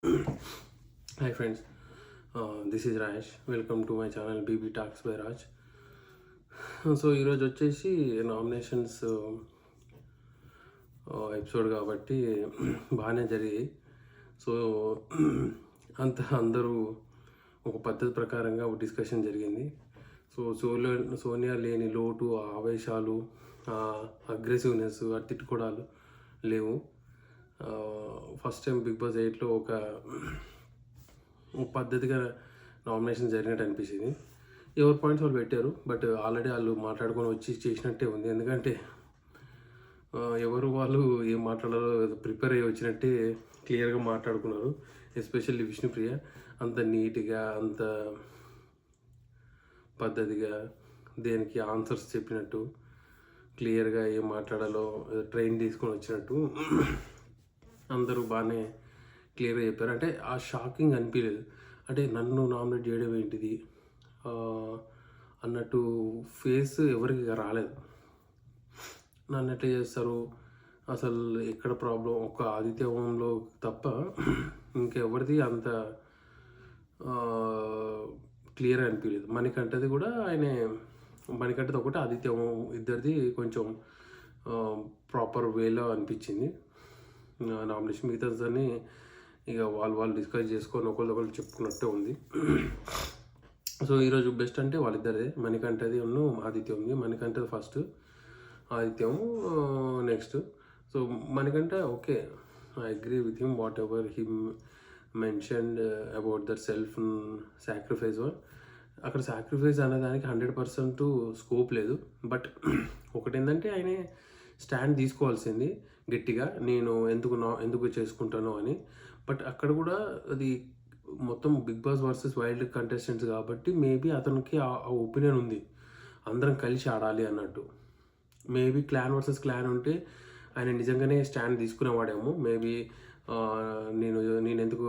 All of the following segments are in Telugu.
Hi friends, this is Raj. Welcome to my channel BB Talks by Raj. So ఈరోజు వచ్చేసి నామినేషన్స్ ఎపిసోడ్ కాబట్టి బాగానే జరిగాయి. సో అందరూ ఒక పద్ధతి ప్రకారంగా ఒక డిస్కషన్ జరిగింది. సో సోనియా లేని లోటు, ఆవేశాలు, అగ్రెసివ్నెస్, తిట్టుకోవడాలు లేవు. ఫస్ట్ టైం బిగ్ బాస్ 8లో ఒక పద్ధతిగా నామినేషన్ జరిగినట్టు అనిపించింది. ఎవరి పాయింట్స్ వాళ్ళు పెట్టారు, బట్ ఆల్రెడీ వాళ్ళు మాట్లాడుకొని వచ్చి చేసినట్టే ఉంది. ఎందుకంటే ఎవరు వాళ్ళు ఏం మాట్లాడారో ప్రిపేర్ అయ్యి వచ్చినట్టే క్లియర్గా మాట్లాడుకున్నారు. ఎస్పెషల్లీ విష్ణుప్రియ అంత నీట్గా, అంత పద్ధతిగా దేనికి ఆన్సర్స్ చెప్పినట్టు, క్లియర్గా ఏం మాట్లాడాలో ట్రైన్ తీసుకొని వచ్చినట్టు అందరూ బాగానే క్లియర్గా చెప్పారు. అంటే ఆ షాకింగ్ అనిపించలేదు. అంటే నన్ను నామినేట్ చేయడం ఏంటిది అన్నట్టు ఫేస్ ఎవరికి రాలేదు. నన్ను ఎట్లా చేస్తారు, అసలు ఎక్కడ ప్రాబ్లం, ఒక ఆదిత్యంలో తప్ప ఇంకెవరిది అంత క్లియర్గా అనిపించలేదు. మణికంఠది కూడా మణికంఠది ఒకటి, ఆదిత్యం ఇద్దరిది కొంచెం ప్రాపర్ వేలో అనిపించింది నామినేషన్. మిగతాదని ఇక వాళ్ళు డిస్కస్ చేసుకొని ఒకళ్ళు చెప్పుకున్నట్టే ఉంది. సో ఈరోజు బెస్ట్ అంటే వాళ్ళిద్దరిదే, మణికంఠది ఆదిత్యం ఉంది. మణికంఠది ఫస్ట్, ఆదిత్యం next. So Manikanta okay, I agree with him whatever him mentioned about that self sacrifice. అక్కడ సాక్రిఫైస్ అనేదానికి 100% స్కోప్ లేదు. బట్ ఒకటేంటంటే ఆయన స్టాండ్ తీసుకోవాల్సింది గట్టిగా, నేను ఎందుకు చేసుకుంటాను అని. బట్ అక్కడ కూడా అది మొత్తం Bigg Boss versus wild contestants కాబట్టి మేబీ అతనికి ఆ ఒపీనియన్ ఉంది, అందరం కలిసి ఆడాలి అన్నట్టు. మేబీ క్లాన్ వర్సెస్ క్లాన్ ఉంటే ఆయన నిజంగానే స్టాండ్ తీసుకునేవాడేమో. మేబీ నేను ఎందుకు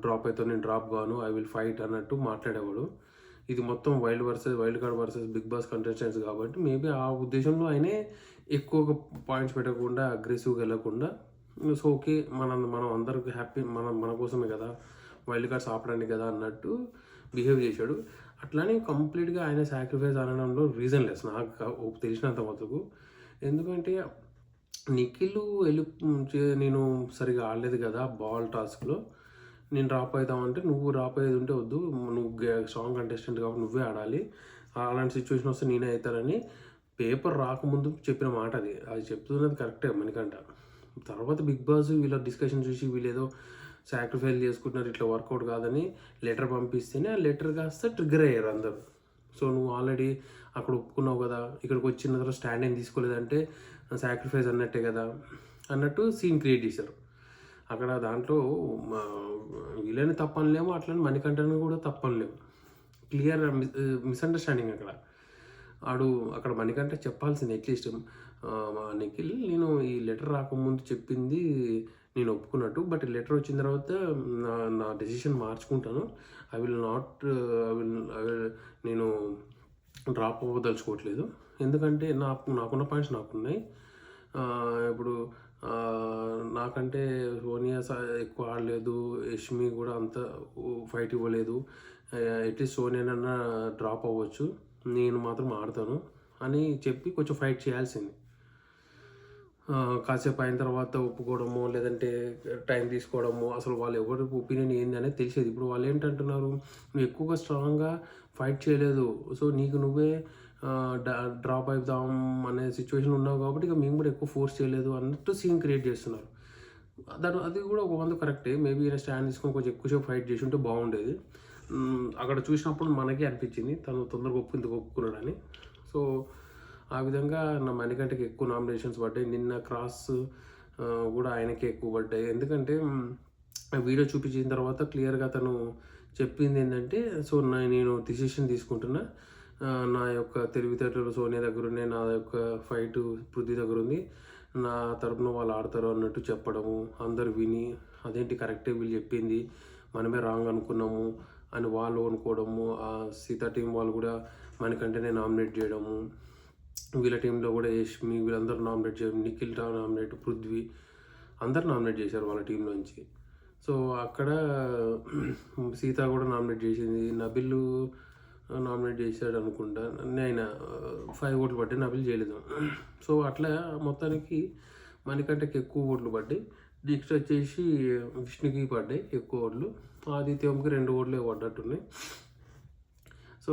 డ్రాప్ అవుతాను, నేను డ్రాప్ కాను, ఐ విల్ ఫైట్ అన్నట్టు మాట్లాడేవాడు. ఇది మొత్తం wild card versus Bigg Boss contestants కాబట్టి మేబీ ఆ ఉద్దేశంలో ఆయనే ఎక్కువగా పాయింట్స్ పెట్టకుండా, అగ్రెసివ్గా వెళ్ళకుండా, సో ఓకే మనం అందరికి హ్యాపీ, మన కోసమే కదా, వైల్డ్ కార్డ్స్ ఆపడానికి కదా అన్నట్టు బిహేవ్ చేశాడు. అట్లానే కంప్లీట్గా ఆయన సాక్రిఫైస్ అనడంలో రీజన్ లెస్ నాకు తెలిసినంత మటుకు. ఎందుకంటే నిఖిల్ నేను సరిగా ఆడలేదు కదా బాల్ టాస్క్లో, నేను డ్రాప్ అవుతామంటే, నువ్వు డ్రాప్ అయ్యేది ఉంటే వద్దు, నువ్వు స్ట్రాంగ్ కంటెస్టెంట్ కాబట్టి నువ్వే ఆడాలి, అలాంటి సిచ్యువేషన్ వస్తే నేనే అవుతానని పేపర్ రాకముందు చెప్పిన మాట అది చెప్తున్నది కరెక్టే మణికంఠ. తర్వాత బిగ్ బాస్ వీళ్ళ డిస్కషన్ చూసి వీళ్ళు ఏదో సాక్రిఫైస్ చేసుకుంటున్నారు, ఇట్లా వర్కౌట్ కాదని లెటర్ పంపిస్తేనే ఆ లెటర్ కాస్త ట్రిగ్గర్ అయ్యారు అందరూ. సో నువ్వు ఆల్రెడీ అక్కడ ఒప్పుకున్నావు కదా, ఇక్కడికి వచ్చిన తర్వాత స్టాండ్ ఏం తీసుకోలేదంటే సాక్రిఫైస్ అన్నట్టే కదా అన్నట్టు సీన్ క్రియేట్ చేశారు అక్కడ. దాంట్లో వీళ్ళని తప్పనలేము, అట్లనే మణికంఠని కూడా తప్పనలేము. క్లియర్ మిస్అండర్స్టాండింగ్ అక్కడ మణికంఠ చెప్పాల్సింది అట్లీస్ట్, నిఖిల్ నేను ఈ లెటర్ రాకముందు చెప్పింది నేను ఒప్పుకున్నట్టు, బట్ లెటర్ వచ్చిన తర్వాత నా డెసిషన్ మార్చుకుంటాను, ఐ విల్ నేను డ్రాప్ అవ్వదలుచుకోవట్లేదు. ఎందుకంటే నాకున్న పాయింట్స్ నాకున్నాయి. ఇప్పుడు నాకంటే సోనియా ఎక్కువ ఆడలేదు, యష్మి కూడా అంత ఫైట్ ఇవ్వలేదు, అట్లీస్ట్ సోనియానన్నా డ్రాప్ అవ్వచ్చు, నేను మాత్రం ఆడతాను అని చెప్పి కొంచెం ఫైట్ చేయాల్సింది. కాసేపు అయిన తర్వాత ఒప్పుకోవడము, లేదంటే టైం తీసుకోవడము, అసలు వాళ్ళు ఎవరి ఒపీనియన్ ఏంది అనేది తెలిసేది. ఇప్పుడు వాళ్ళు ఏంటంటున్నారు, నువ్వు ఎక్కువగా స్ట్రాంగ్గా ఫైట్ చేయలేదు, సో నీకు నువ్వే డ్రాప్ అవుతాం అనే సిచ్యువేషన్ ఉన్నావు కాబట్టి ఇక మేము కూడా ఎక్కువ ఫోర్స్ చేయలేదు అన్నట్టు సీన్ క్రియేట్ చేస్తున్నారు. అది కూడా ఒక వంద కరెక్టే. మేబీ ఈయన స్టాండ్ తీసుకొని కొంచెం ఎక్కువసేపు ఫైట్ చేసి ఉంటే బాగుండేది. అక్కడ చూసినప్పుడు మనకే అనిపించింది తను తొందరగా ఒప్పుకున్నాడని. సో ఆ విధంగా నా మణికంఠకి ఎక్కువ నామినేషన్స్ పడ్డాయి. నిన్న క్రాస్ కూడా ఆయనకే ఎక్కువ పడ్డాయి. ఎందుకంటే వీడియో చూపించిన తర్వాత క్లియర్గా తను చెప్పింది ఏంటంటే, సో నేను డిసిషన్ తీసుకుంటున్నా, నా యొక్క తెలివితేటలు సోనియా దగ్గర ఉన్నాయి, నా యొక్క ఫైట్ పృథ్వీ దగ్గర ఉంది, నా తరపున వాళ్ళు ఆడతారు అన్నట్టు చెప్పడము, అందరు విని అదేంటి కరెక్టే వీళ్ళు చెప్పింది, మనమే రాంగ్ అనుకున్నాము అని వాళ్ళు అనుకోవడము, ఆ సీతా టీం వాళ్ళు కూడా మనకంటేనే నామినేట్ చేయడము, వీళ్ళ టీంలో కూడా యష్మి వీళ్ళందరూ నామినేట్ చేయడం, నిఖిల్ నామినేట్, పృథ్వీ అందరు నామినేట్ చేశారు వాళ్ళ టీంలోంచి. సో అక్కడ సీత కూడా నామినేట్ చేసింది, నబిల్ నామినేట్ చేశాడు అనుకుంటా. నేను 5 ఓట్లు పడ్డాయి, నబిల్ చేయలేదు. సో అట్లా మొత్తానికి మణికంఠకి ఎక్కువ ఓట్లు పడ్డాయి. నెక్స్ట్ వచ్చేసి విష్ణుకి పడ్డాయి ఎక్కువ ఓట్లు. ఆదిత్యంకి 2 ఓట్లే పడ్డట్టున్నాయి. సో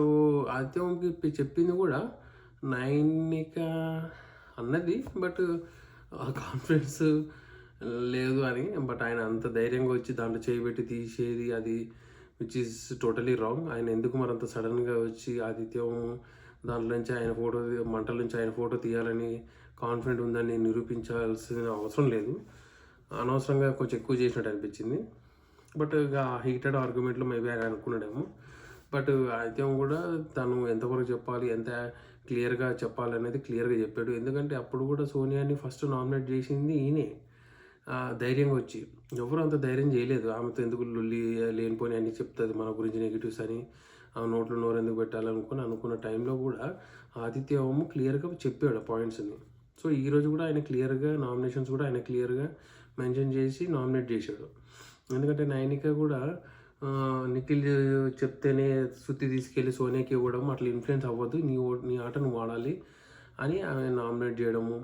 ఆదిత్యంకి చెప్పింది కూడా నైనిక అన్నది, బట్ కాన్ఫిడెన్స్ లేదు అని. బట్ ఆయన అంత ధైర్యంగా వచ్చి దాంట్లో చేయబెట్టి తీసేది, అది విచ్ ఈస్ టోటలీ రాంగ్. ఆయన ఎందుకు మరి అంత సడన్గా వచ్చి ఆదిత్యం దాంట్లో నుంచి ఆయన ఫోటో, మంటల నుంచి ఆయన ఫోటో తీయాలని కాన్ఫిడెంట్ ఉందని నిరూపించాల్సిన అవసరం లేదు. అనవసరంగా కొంచెం ఎక్కువ చేసినట్టు అనిపించింది. బట్ ఇక హీటెడ్ ఆర్గ్యుమెంట్లో మేబీ ఆయన అనుకున్నాడేమో. బట్ ఆదిత్యం కూడా తను ఎంతవరకు చెప్పాలి, ఎంత క్లియర్గా చెప్పాలి అనేది క్లియర్గా చెప్పాడు. ఎందుకంటే అప్పుడు కూడా సోనియాని ఫస్ట్ నామినేట్ చేసింది ఈయనే ధైర్యంగా వచ్చి. ఎవరు అంత ధైర్యం చేయలేదు. ఆమెతో ఎందుకు లొల్లి లేనిపోని అన్నీ చెప్తుంది మన గురించి నెగిటివ్స్ అని, ఆ నోట్లో నోరు ఎందుకు అనుకున్న టైంలో కూడా ఆదిత్యము క్లియర్గా చెప్పాడు పాయింట్స్ని. సో ఈరోజు కూడా ఆయన క్లియర్గా నామినేషన్స్ కూడా ఆయన క్లియర్గా మెన్షన్ చేసి నామినేట్ చేశాడు. ఎందుకంటే నైనిక కూడా నిఖిల్ చెప్తేనే సుత్తి తీసుకెళ్ళి సోనియాకి ఇవ్వడం, అట్లా ఇన్ఫ్లుయెన్స్ అవ్వద్దు, నీ ఆటను వాడాలి అని ఆమె నామినేట్ చేయడము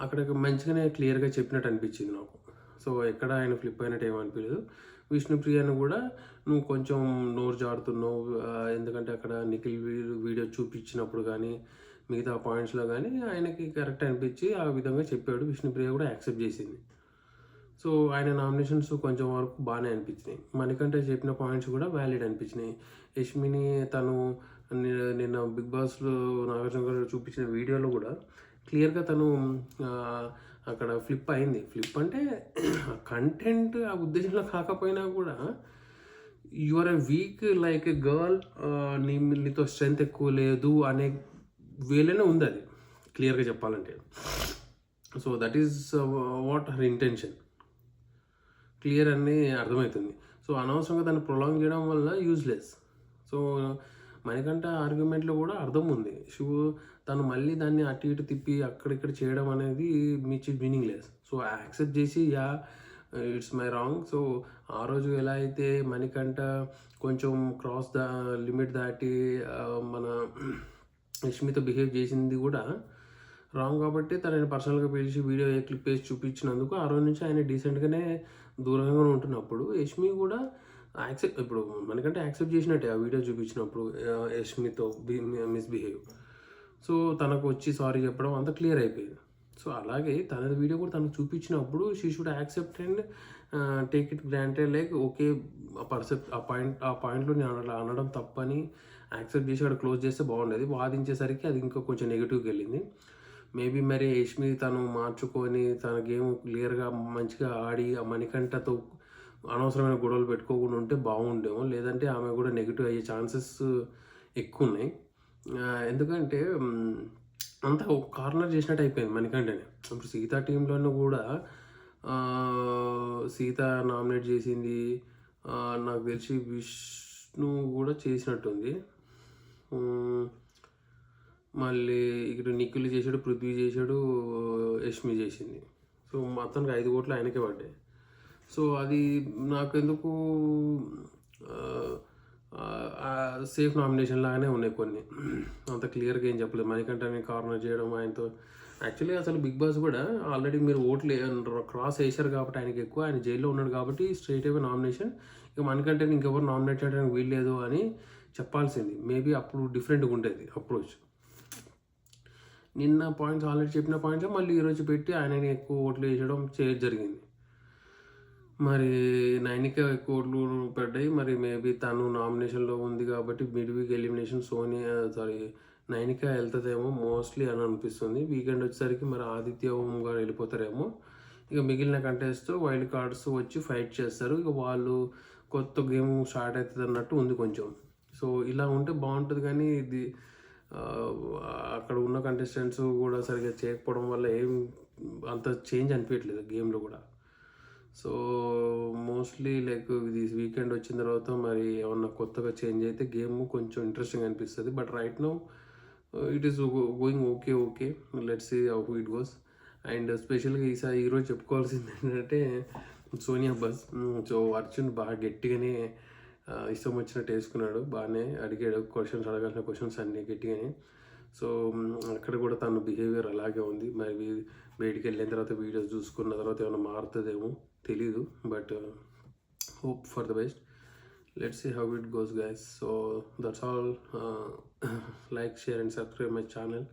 అక్కడ మంచిగానే క్లియర్గా చెప్పినట్టు అనిపించింది నాకు. సో ఎక్కడ ఆయన ఫ్లిప్ అయినట్టు ఏమనిపించలేదు. విష్ణుప్రియను కూడా నువ్వు కొంచెం నోరు జారుతున్నావు, ఎందుకంటే అక్కడ నిఖిల్ వీడియో చూపించినప్పుడు కానీ మిగతా పాయింట్స్లో కానీ ఆయనకి కరెక్ట్ అనిపించి ఆ విధంగా చెప్పాడు. విష్ణుప్రియ కూడా యాక్సెప్ట్ చేసింది. సో ఆయన నామినేషన్స్ కొంచెం వరకు బాగానే అనిపించినాయి. మణికంఠ చెప్పిన పాయింట్స్ కూడా వ్యాలిడ్ అనిపించినాయి. యష్మిని తను నిన్న బిగ్ బాస్లో నాగార్జున గారు చూపించిన వీడియోలో కూడా క్లియర్గా తను అక్కడ ఫ్లిప్ అయింది. ఫ్లిప్ అంటే కంటెంట్ ఆ ఉద్దేశంలో కాకపోయినా కూడా you are a weak like a girl, నీతో స్ట్రెంగ్త్ ఎక్కువ లేదు అనే వేలోనే ఉంది అది క్లియర్గా చెప్పాలంటే. So that is what her intention, clear అని అర్థమవుతుంది. సో అనవసరంగా దాన్ని ప్రొలాంగ్ చేయడం వల్ల యూజ్లెస్. సో మణికంఠ ఆర్గ్యుమెంట్లో కూడా అర్థం ఉంది. తను మళ్ళీ దాన్ని అటు ఇటు తిప్పి అక్కడిక్కడ చేయడం అనేది మీనింగ్లెస్. సో యాక్సెప్ట్ చేసి ఇట్స్ మై రాంగ్. సో ఆ రోజు ఎలా అయితే మణికంఠ కొంచెం క్రాస్ లిమిట్ దాటి మన యష్మితో బిహేవ్ చేసింది కూడా రాంగ్ కాబట్టి తనని పర్సనల్గా పిలిచి వీడియో క్లిప్ వేసి చూపించినందుకు ఆ రోజు నుంచి ఆయన డీసెంట్గానే దూరంగా ఉంటున్నప్పుడు యష్మి కూడా ఇప్పుడు మనకంటే యాక్సెప్ట్ చేసినట్టే ఆ వీడియో చూపించినప్పుడు యష్మితో మిస్బిహేవ్. సో తనకు వచ్చి సారీ చెప్పడం అంతా క్లియర్ అయిపోయింది. సో అలాగే తన వీడియో కూడా తనకు చూపించినప్పుడు she should accept and take it granted, like okay ఆ పాయింట్లో నేను అనడం తప్పని యాక్సెప్ట్ చేసి అక్కడ క్లోజ్ చేస్తే బాగుండేది. వాదించేసరికి అది ఇంకా కొంచెం నెగిటివ్కి వెళ్ళింది. మేబీ మరి యష్మి తను మార్చుకొని తన గేమ్ క్లియర్గా మంచిగా ఆడి ఆ మణికంఠతో అనవసరమైన గొడవలు పెట్టుకోకుండా ఉంటే బాగుండేమో. లేదంటే ఆమె కూడా నెగిటివ్ అయ్యే ఛాన్సెస్ ఎక్కువ ఉన్నాయి. ఎందుకంటే అంతా ఒక కార్నర్ చేసినట్టు అయిపోయింది మణికంఠని. ఇప్పుడు సీత టీంలోనూ కూడా సీత నామినేట్ చేసింది, నాకు తెలిసి విష్ణు కూడా చేసినట్టుంది. మళ్ళీ ఇక్కడ నిఖిల్ చేశాడు, పృథ్వీ చేశాడు, యష్మి చేసింది. సో మొత్తానికి 5 ఓట్లు ఆయనకే పడ్డాయి. సో అది నాకెందుకు సేఫ్ నామినేషన్ లాగానే ఉన్నాయి కొన్ని. అంత క్లియర్గా ఏం చెప్పలేదు. మణికంఠని కార్నర్ చేయడం ఆయనతో. యాక్చువల్లీ అసలు బిగ్ బాస్ కూడా ఆల్రెడీ మీరు ఓట్లు క్రాస్ వేశారు కాబట్టి ఆయనకి ఎక్కువ, ఆయన జైల్లో ఉన్నాడు కాబట్టి స్ట్రైట్ అవే నామినేషన్, ఇక మణికంఠని ఇంకెవరు నామినేట్ చేయడానికి వీల్లేదు అని చెప్పాల్సింది. మేబీ అప్పుడు డిఫరెంట్గా ఉండేది అప్రోచ్. నిన్న పాయింట్స్ ఆల్రెడీ చెప్పిన పాయింట్స్ మళ్ళీ ఈరోజు పెట్టి ఆయనని ఎక్కువ ఓట్లు వేయడం జరిగింది. మరి నైనిక ఎక్కువ ఓట్లు పడ్డాయి. మరి మేబీ తను నామినేషన్లో ఉంది కాబట్టి మిడ్ వీక్ ఎలిమినేషన్ నైనిక వెళ్తుందేమో మోస్ట్లీ అని అనిపిస్తుంది. వీకెండ్ వచ్చేసరికి మరి ఆదిత్య ఓం గారు వెళ్ళిపోతారేమో. ఇక మిగిలిన కంటెస్ట్ వైల్డ్ కార్డ్స్ వచ్చి ఫైట్ చేస్తారు. ఇక వాళ్ళు కొత్త గేమ్ స్టార్ట్ అవుతుంది అన్నట్టు ఉంది కొంచెం. సో ఇలా ఉంటే బాగుంటుంది. కానీ ఇది అక్కడ ఉన్న కంటెస్టెంట్స్ కూడా సరిగ్గా చేయకపోవడం వల్ల ఏం అంత చేంజ్ అనిపించట్లేదు గేమ్లో కూడా. సో మోస్ట్లీ లైక్ ఇది వీకెండ్ వచ్చిన తర్వాత మరి ఏమన్నా కొత్తగా చేంజ్ అయితే గేమ్ కొంచెం ఇంట్రెస్టింగ్ అనిపిస్తుంది. But right now it is going okay. Let's see how it goes. And స్పెషల్గా ఈరోజు చెప్పుకోవాల్సింది ఏంటంటే సోనియా బస్. సో అర్జున్ బాగా గట్టిగానే ఇష్టం వచ్చినట్టు వేసుకున్నాడు, బాగానే అడిగాడు క్వశ్చన్స్, అడగాల్సిన క్వశ్చన్స్ అన్నీ గట్టిగానే. సో అక్కడ కూడా తన బిహేవియర్ అలాగే ఉంది. మరి బయటికి వెళ్ళిన తర్వాత వీడియోస్ చూసుకున్న తర్వాత ఏమైనా మారుతుందేమో తెలీదు, but hope for the best. Let's see how it goes, guys. So that's all. Like, share and subscribe my channel.